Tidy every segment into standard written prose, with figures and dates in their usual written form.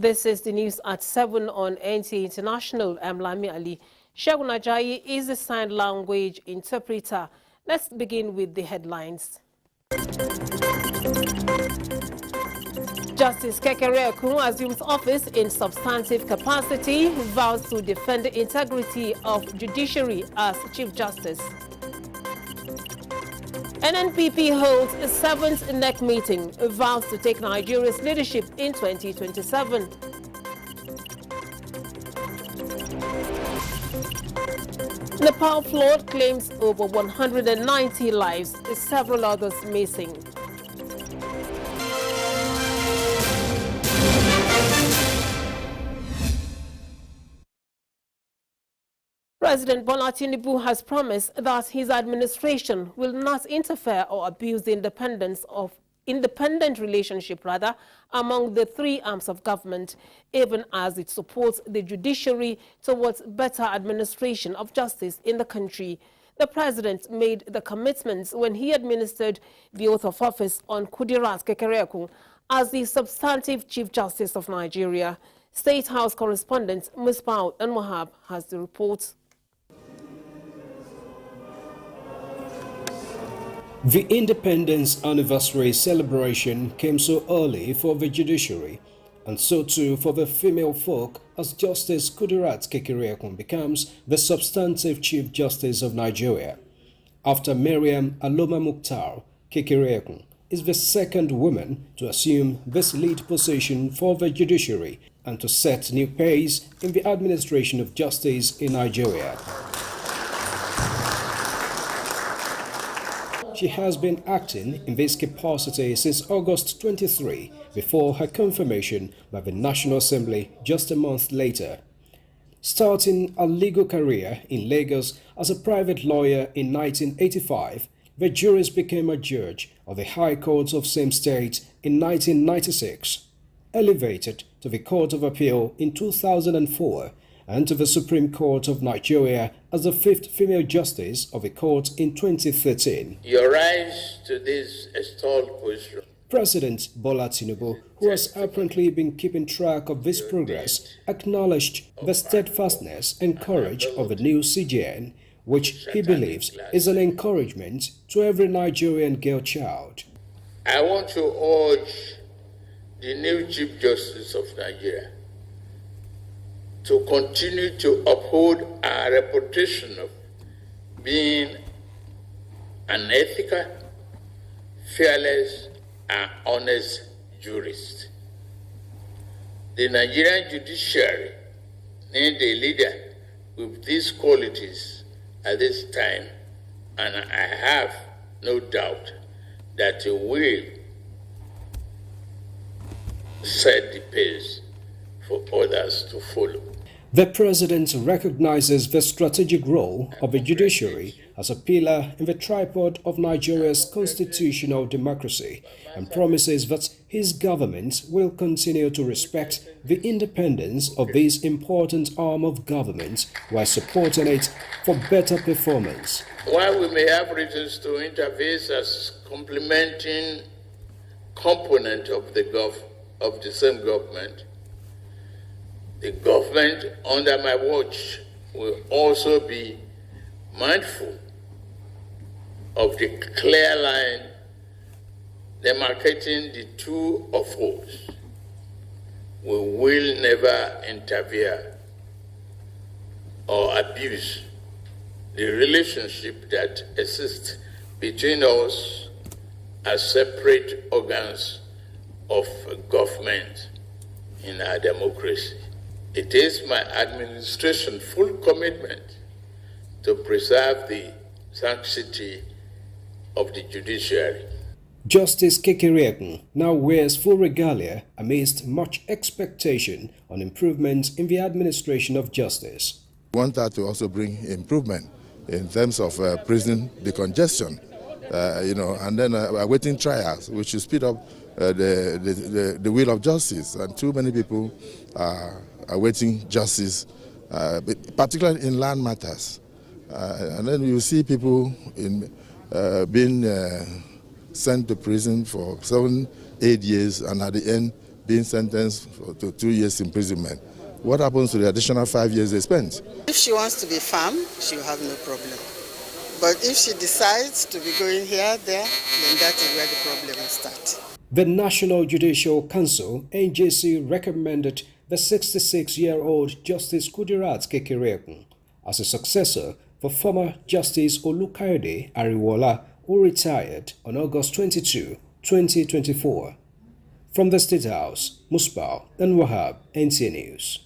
This is the news at 7 on NTA International. I'm Lami Ali. Shegun Ajayi is the sign language interpreter. Let's begin with the headlines. Justice Kekere assumes office in substantive capacity, vows to defend the integrity of judiciary as Chief Justice. NNPP holds a 7th NEC meeting, vows to take Nigeria's leadership in 2027. Nepal flood claims over 190 lives, several others missing. President Bola Tinubu has promised that his administration will not interfere or abuse the independent relationship among the three arms of government, even as it supports the judiciary towards better administration of justice in the country. The president made the commitments when he administered the oath of office on Kudirat Kekereekun as the substantive Chief Justice of Nigeria. State House correspondent Musbah Al-Wahab has the report. The independence anniversary celebration came so early for the judiciary, and so too for the female folk, as Justice Kudirat Kekereekun becomes the substantive Chief Justice of Nigeria. After Mariam Aloma Mukhtar, Kekereekun is the second woman to assume this lead position for the judiciary and to set new pace in the administration of justice in Nigeria. She has been acting in this capacity since August 23, before her confirmation by the National Assembly just a month later. Starting a legal career in Lagos as a private lawyer in 1985, the jurist became a judge of the High Court of same state in 1996, elevated to the Court of Appeal in 2004, and to the Supreme Court of Nigeria as the 5th female justice of the court in 2013. Your rise to this extolled position. President Bola Tinubu, who has apparently been keeping track of this progress, acknowledged the steadfastness and courage of the new CJN, which he believes is an encouragement to every Nigerian girl child. I want to urge the new Chief Justice of Nigeria to continue to uphold our reputation of being an ethical, fearless, and honest jurist. The Nigerian judiciary needs a leader with these qualities at this time, and I have no doubt that he will set the pace for others to follow. The president recognizes the strategic role of the judiciary as a pillar in the tripod of Nigeria's constitutional democracy and promises that his government will continue to respect the independence of this important arm of government while supporting it for better performance. While we may have reasons to intervene as complementing component of the same government, the government under my watch will also be mindful of the clear line demarcating the two of us. We will never interfere or abuse the relationship that exists between us as separate organs of government in our democracy. It is my administration's full commitment to preserve the sanctity of the judiciary. Justice Kekereekun now wears full regalia amidst much expectation on improvement in the administration of justice. We want that to also bring improvement in terms of prison decongestion, and then awaiting trials, which will speed up the wheel of justice. And too many people are awaiting justice, particularly in land matters. And then you see people being sent to prison for 7-8 years, and at the end being sentenced to 2 years imprisonment. What happens to the additional 5 years they spent? If she wants to be firm, she will have no problem. But if she decides to be going here, there, then that is where the problem will start. The National Judicial Council, NJC, recommended the 66-year-old Justice Kudirat Kekereekun as a successor for former Justice Olukayode Ariwola, who retired on August 22, 2024. From the State House, Musbah and Wahab, NTA News.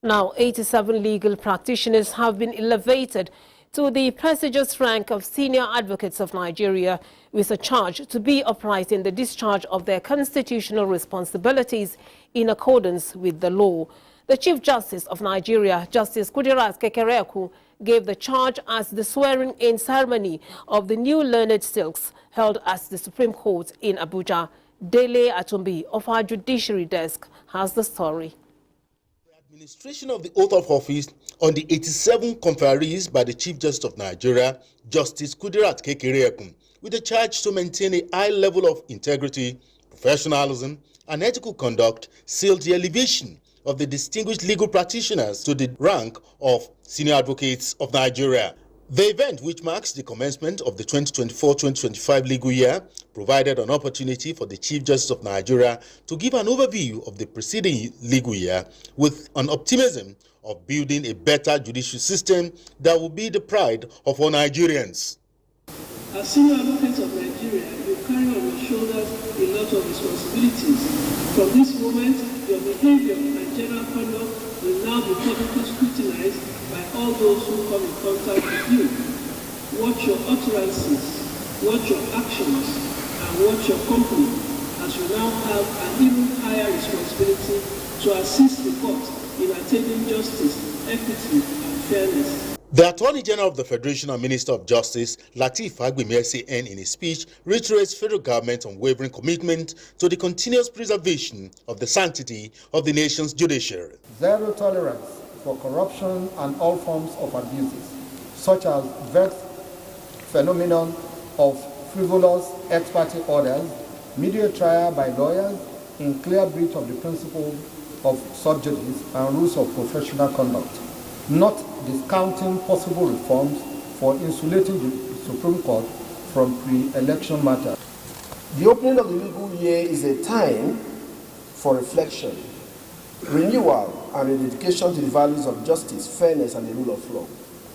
Now, 87 legal practitioners have been elevated to the prestigious rank of Senior Advocates of Nigeria with a charge to be upright in the discharge of their constitutional responsibilities in accordance with the law. The Chief Justice of Nigeria, Justice Kudirat Kekereekun, gave the charge as the swearing-in ceremony of the new learned silks held at the Supreme Court in Abuja. Dele Atumbi of our Judiciary Desk has the story. Administration of the oath of office on the 87 conferees by the Chief Justice of Nigeria, Justice Kudirat Kekereekun, with a charge to maintain a high level of integrity, professionalism, and ethical conduct, sealed the elevation of the distinguished legal practitioners to the rank of Senior Advocates of Nigeria. The event, which marks the commencement of the 2024-2025 legal year, provided an opportunity for the Chief Justice of Nigeria to give an overview of the preceding legal year with an optimism of building a better judicial system that will be the pride of all Nigerians. As Senior Advocates of Nigeria, you carry on your shoulders a lot of responsibilities. From this moment, your behavior and general conduct will now be publicly scrutinized by all those who come in contact with you. Watch your utterances, watch your actions, and watch your company, as you now have an even higher responsibility to assist the court in attaining justice, equity, and fairness. The Attorney General of the Federation and Minister of Justice, Lateef Fagbemi SAN, in his speech, reiterates federal government's unwavering commitment to the continuous preservation of the sanctity of the nation's judiciary. Zero tolerance for corruption and all forms of abuses, such as vexed phenomenon of frivolous ex parte orders, media trial by lawyers in clear breach of the principle of subjudice and rules of professional conduct, not discounting possible reforms for insulating the Supreme Court from pre-election matters. The opening of the legal year is a time for reflection, renewal, and a dedication to the values of justice, fairness, and the rule of law.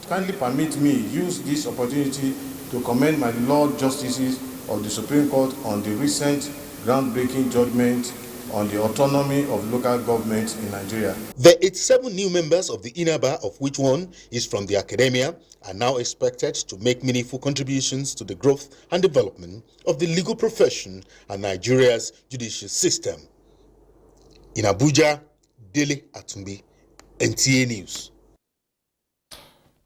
Kindly permit me use this opportunity to commend my Lord Justices of the Supreme Court on the recent groundbreaking judgment on the autonomy of local governments in Nigeria. The 87 new members of the INABA, of which one is from the academia, are now expected to make meaningful contributions to the growth and development of the legal profession and Nigeria's judicial system. In Abuja, Dele Atumbi, NTA News.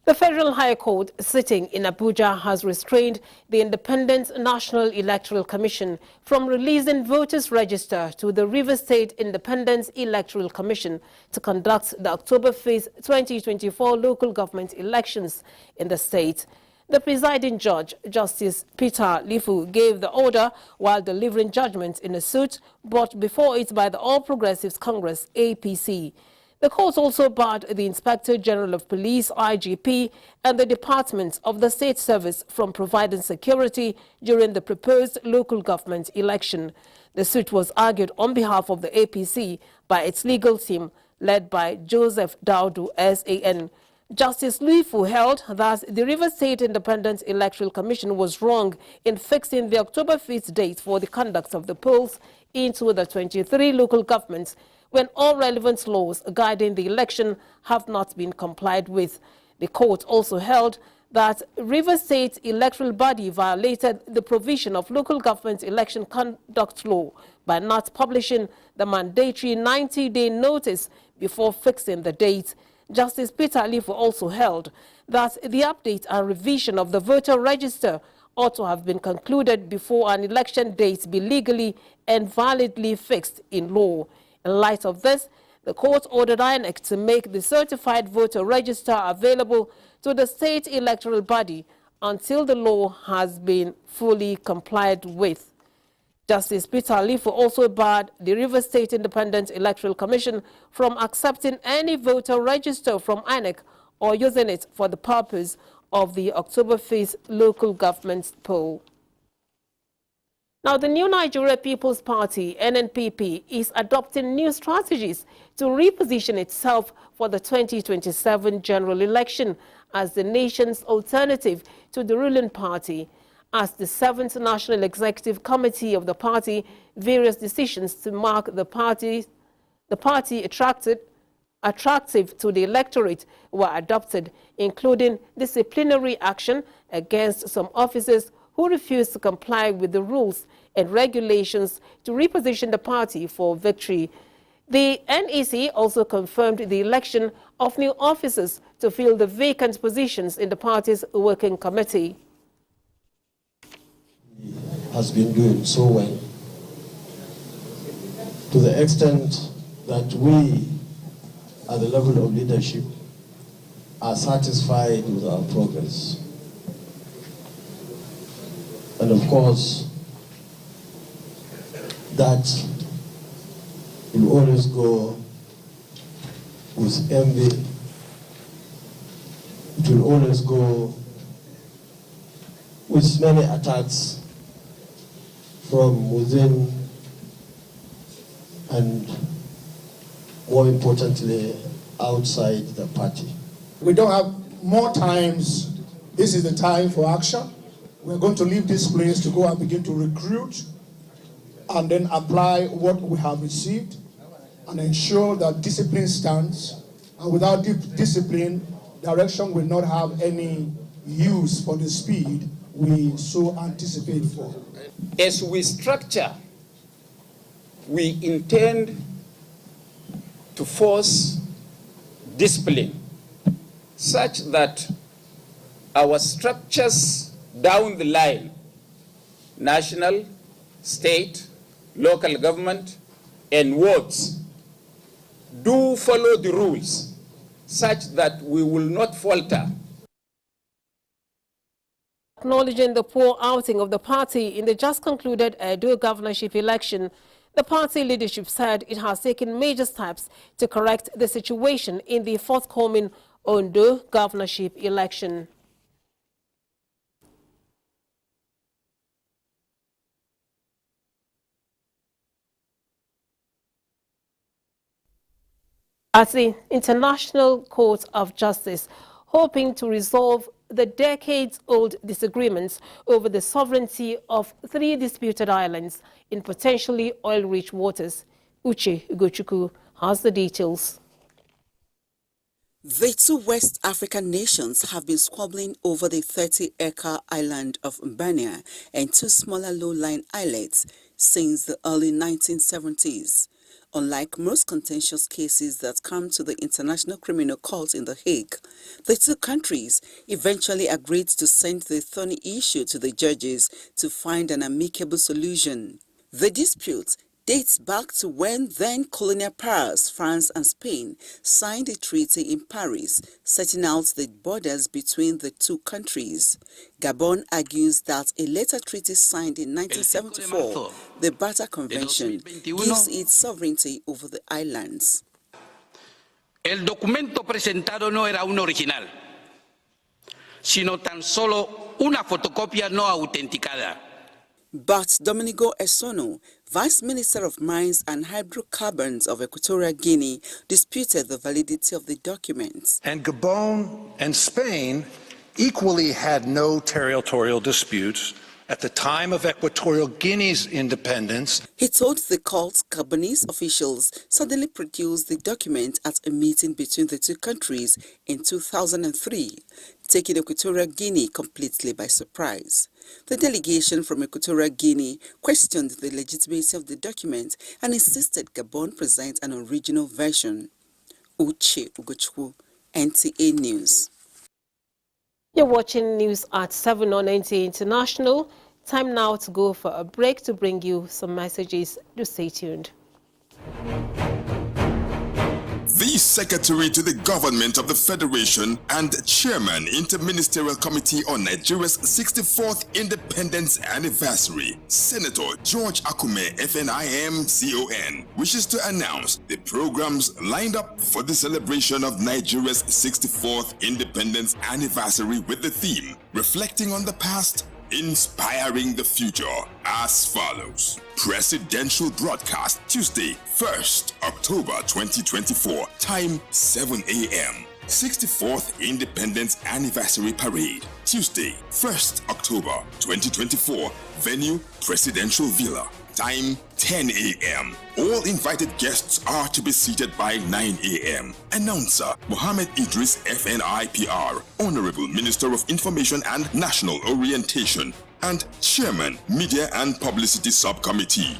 The Federal High Court sitting in Abuja has restrained the Independent National Electoral Commission from releasing voters' register to the Rivers State Independent Electoral Commission to conduct the October 5th, 2024 local government elections in the state. The presiding judge, Justice Peter Lifu, gave the order while delivering judgment in a suit brought before it by the All Progressives Congress, APC. The court also barred the Inspector General of Police, IGP, and the Department of the State Service from providing security during the proposed local government election. The suit was argued on behalf of the APC by its legal team, led by Joseph Daudu, SAN. Justice Lifu held that the Rivers State Independent Electoral Commission was wrong in fixing the October 5th date for the conduct of the polls into the 23 local governments when all relevant laws guiding the election have not been complied with. The court also held that Rivers State electoral body violated the provision of local government election conduct law by not publishing the mandatory 90-day notice before fixing the date. Justice Peter Lifu also held that the update and revision of the voter register ought to have been concluded before an election date be legally and validly fixed in law. In light of this, the court ordered INEC to make the certified voter register available to the state electoral body until the law has been fully complied with. Justice Peter Alifo also barred the Rivers State Independent Electoral Commission from accepting any voter register from INEC or using it for the purpose of the October 5th local government poll. Now, the new Nigeria People's Party, NNPP, is adopting new strategies to reposition itself for the 2027 general election as the nation's alternative to the ruling party. As the 7th National Executive Committee of the party, various decisions to mark the party attractive to the electorate were adopted, including disciplinary action against some officers who refused to comply with the rules and regulations to reposition the party for victory. The NEC also confirmed the election of new officers to fill the vacant positions in the party's working committee. Has been doing so well, to the extent that we, at the level of leadership, are satisfied with our progress. And of course, that will always go with envy. It will always go with many attacks from within and, more importantly, outside the party. We don't have more times. This is the time for action. We're going to leave this place to go and begin to recruit and then apply what we have received and ensure that discipline stands. And without discipline, direction will not have any use for the speed we so anticipate for. As we structure, we intend to force discipline such that our structures down the line, national, state, local government, and wards, do follow the rules such that we will not falter. Acknowledging the poor outing of the party in the just concluded Edo governorship election, the party leadership said it has taken major steps to correct the situation in the forthcoming Ondo governorship election. At the International Court of Justice, hoping to resolve the decades-old disagreements over the sovereignty of 3 disputed islands in potentially oil-rich waters. Uche Ugochukwu has the details. The 2 West African nations have been squabbling over the 30-acre island of Mbania and 2 smaller low-lying islets since the early 1970s. Unlike most contentious cases that come to the International Criminal Court in The Hague, the 2 countries eventually agreed to send the thorny issue to the judges to find an amicable solution. The dispute dates back to when then colonial powers France and Spain signed a treaty in Paris setting out the borders between the 2 countries. Gabon argues that a later treaty signed in 1974, the Bata Convention, gives it sovereignty over the islands. El documento presentado no era un original, sino tan solo una fotocopia no autenticada. But Dominigo Esono, Vice Minister of Mines and Hydrocarbons of Equatorial Guinea, disputed the validity of the documents. And Gabon and Spain equally had no territorial disputes at the time of Equatorial Guinea's independence. He told the court Gabonese officials suddenly produced the document at a meeting between the 2 countries in 2003, taking Equatorial Guinea completely by surprise. The delegation from Equatorial Guinea questioned the legitimacy of the document and insisted Gabon present an original version. Uche Ugochukwu, NTA News. You're watching news at 7 on NTA International. Time now to go for a break to bring you some messages. Do stay tuned. This Chief Secretary to the Government of the Federation and Chairman Interministerial Committee on Nigeria's 64th Independence Anniversary, Senator George Akume FNIM-CON, wishes to announce the programs lined up for the celebration of Nigeria's 64th Independence Anniversary with the theme, Reflecting on the Past, Inspiring the Future, as follows. Presidential broadcast Tuesday, 1st October 2024, time 7 a.m. 64th Independence Anniversary Parade, Tuesday, 1st October 2024, venue Presidential Villa, time 10 a.m. All invited guests are to be seated by 9 a.m. Announcer Mohammed Idris FNIPR, Honorable Minister of Information and National Orientation, and Chairman, Media and Publicity Subcommittee.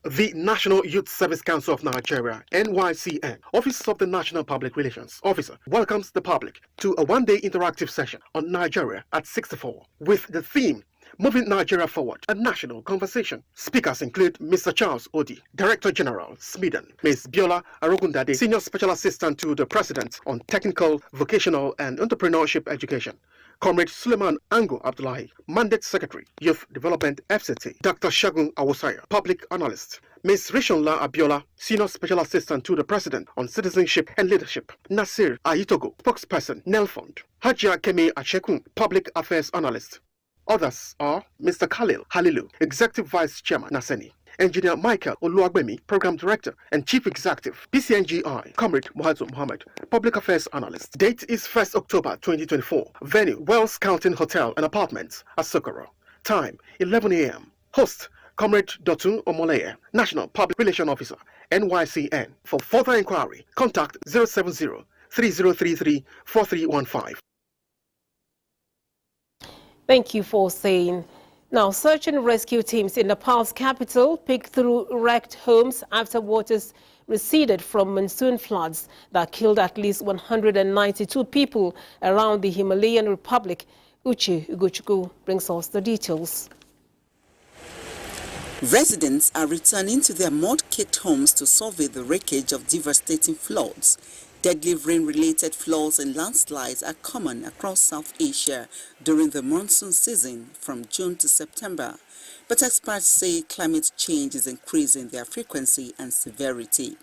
The National Youth Service Council of Nigeria, NYCN, Office of the National Public Relations Officer, welcomes the public to a one-day interactive session on Nigeria at 64 with the theme, Moving Nigeria Forward, a National Conversation. Speakers include Mr. Charles Odi, Director General, SMIDAN, Ms. Biola Arogundade, Senior Special Assistant to the President on Technical, Vocational and Entrepreneurship Education, Comrade Suleiman Ango Abdullahi, Mandate Secretary, Youth Development FCT, Dr. Shagun Awosaya, Public Analyst, Ms. Rishonla Abiola, Senior Special Assistant to the President on Citizenship and Leadership, Nasir Ayitogo, Spokesperson, Nelfund, Hajia Kemi Achekun, Public Affairs Analyst. Others are Mr. Khalil Halilu, Executive Vice Chairman, Naseni, Engineer Michael Oluwagbemi, Program Director and Chief Executive, PCNGI, Comrade Muhazu Muhammad, Public Affairs Analyst. Date is 1st October 2024. Venue, Wells County Hotel and Apartments, Asokoro. Time, 11 a.m. Host, Comrade Dotun Omoleye, National Public Relations Officer, NYCN. For further inquiry, contact 070-3033-4315. Thank you for saying. Now, search and rescue teams in Nepal's capital picked through wrecked homes after waters receded from monsoon floods that killed at least 192 people around the Himalayan Republic. Uche Ugochukwu brings us the details. Residents are returning to their mud-caked homes to survey the wreckage of devastating floods. Deadly rain-related floods and landslides are common across South Asia during the monsoon season from June to September. But experts say climate change is increasing their frequency and severity.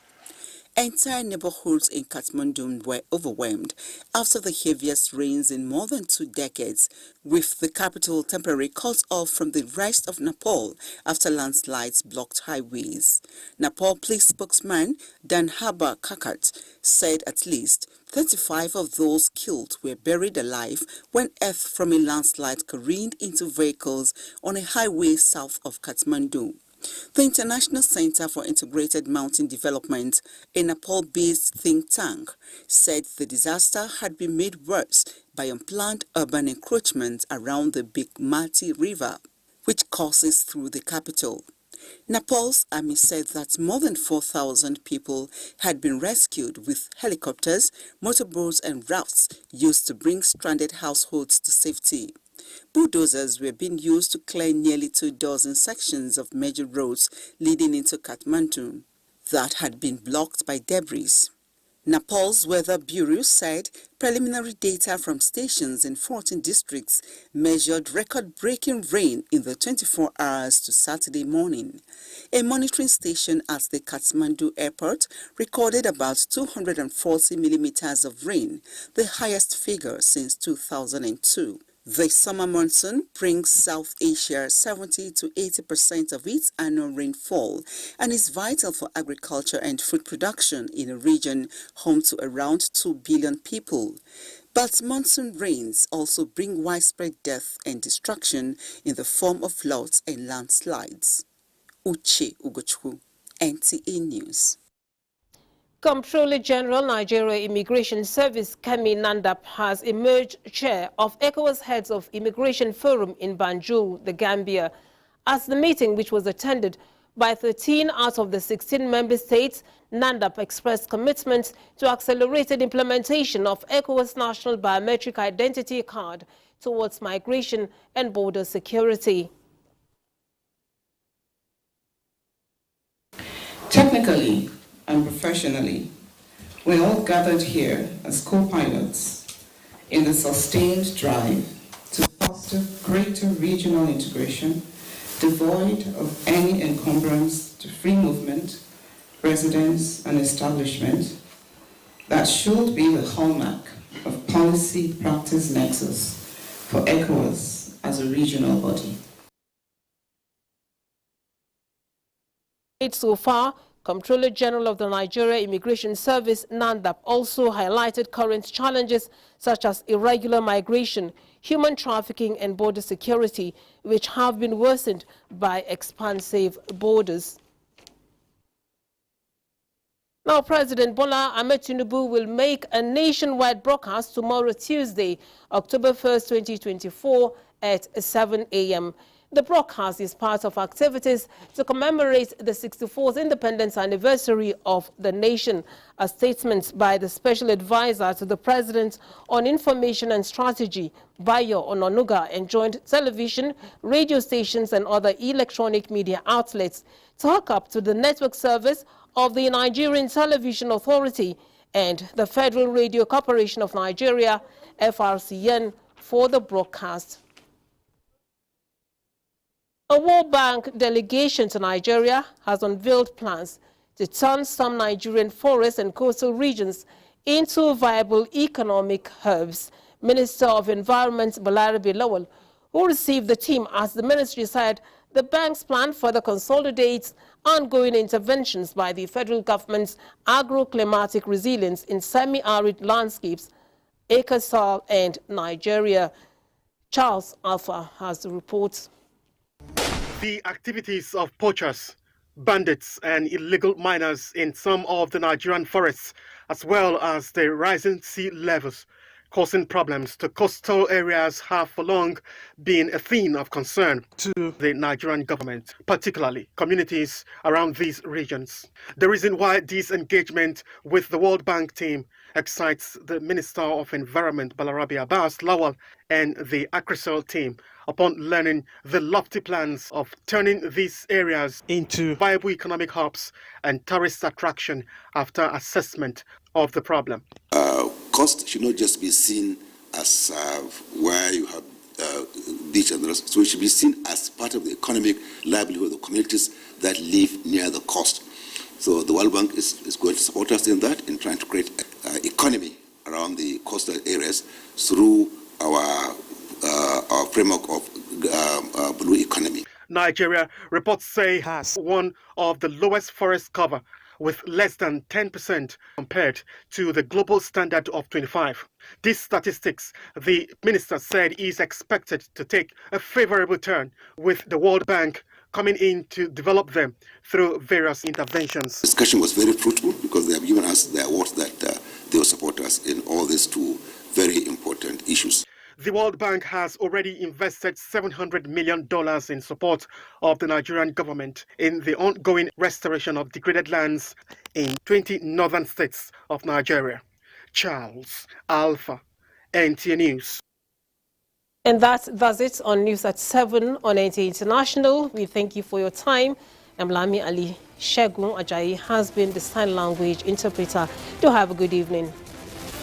Entire neighborhoods in Kathmandu were overwhelmed after the heaviest rains in more than 2 decades, with the capital temporarily cut off from the rest of Nepal after landslides blocked highways. Nepal police spokesman Danhaba Kakat said at least 35 of those killed were buried alive when earth from a landslide careened into vehicles on a highway south of Kathmandu. The International Center for Integrated Mountain Development, a Nepal-based think tank, said the disaster had been made worse by unplanned urban encroachment around the Bagmati River, which courses through the capital. Nepal's army said that more than 4,000 people had been rescued with helicopters, motorboats and rafts used to bring stranded households to safety. Bulldozers were being used to clear nearly 24 sections of major roads leading into Kathmandu that had been blocked by debris. Nepal's Weather Bureau said preliminary data from stations in 14 districts measured record-breaking rain in the 24 hours to Saturday morning. A monitoring station at the Kathmandu airport recorded about 240 millimeters of rain, the highest figure since 2002. The summer monsoon brings South Asia 70 to 80% of its annual rainfall and is vital for agriculture and food production in a region home to around 2 billion people. But monsoon rains also bring widespread death and destruction in the form of floods and landslides. Uche Ugochukwu, NTA News. Comptroller General Nigeria Immigration Service Kemi Nandap has emerged chair of ECOWAS Heads of Immigration Forum in Banjul, the Gambia. At the meeting, which was attended by 13 out of the 16 member states, Nandap expressed commitment to accelerated implementation of ECOWAS National Biometric Identity Card towards migration and border security. Technically and professionally, we're all gathered here as co-pilots in the sustained drive to foster greater regional integration, devoid of any encumbrance to free movement, residence, and establishment, that should be the hallmark of policy practice nexus for ECOWAS as a regional body. So far, Comptroller General of the Nigeria Immigration Service, NANDAP, also highlighted current challenges such as irregular migration, human trafficking and border security, which have been worsened by expansive borders. Now, President Bola Ahmed Tinubu will make a nationwide broadcast tomorrow, Tuesday, October 1st, 2024 at 7 a.m. The broadcast is part of activities to commemorate the 64th independence anniversary of the nation. A statement by the Special Advisor to the President on Information and Strategy, Bayo Ononuga, enjoined television, radio stations and other electronic media outlets to hook up to the network service of the Nigerian Television Authority and the Federal Radio Corporation of Nigeria, FRCN, for the broadcast. A World Bank delegation to Nigeria has unveiled plans to turn some Nigerian forests and coastal regions into viable economic hubs. Minister of Environment Balarabe Lawal, who received the team as the ministry, said the bank's plan further consolidates ongoing interventions by the federal government's agro-climatic resilience in semi-arid landscapes, Akasal and Nigeria. Charles Alpha has the report. The activities of poachers, bandits and illegal miners in some of the Nigerian forests, as well as the rising sea levels causing problems to coastal areas, have for long been a theme of concern to the Nigerian government, particularly communities around these regions. The reason why this engagement with the World Bank team excites the Minister of Environment, Balarabe Abbas Lawal, and the Akrisol team upon learning the lofty plans of turning these areas into viable economic hubs and tourist attraction after assessment of the problem. Cost should not just be seen as where you have beach and the rest, so it should be seen as part of the economic livelihood of the communities that live near the coast. So the World Bank is going to support us in that, in trying to create an economy around the coastal areas through our framework of blue economy. Nigeria, reports say, has one of the lowest forest cover, with less than 10% compared to the global standard of 25. These statistics, the minister said, is expected to take a favorable turn, with the World Bank coming in to develop them through various interventions. Discussion was very fruitful because they have given us the awards that they will support us in all these two very important issues. The World Bank has already invested $700 million in support of the Nigerian government in the ongoing restoration of degraded lands in 20 northern states of Nigeria. Charles Alpha, NTA News. And that does it on News at 7 on NTA International. We thank you for your time. I'm Lami Ali. Shegun Ajayi has been the sign language interpreter. Do have a good evening.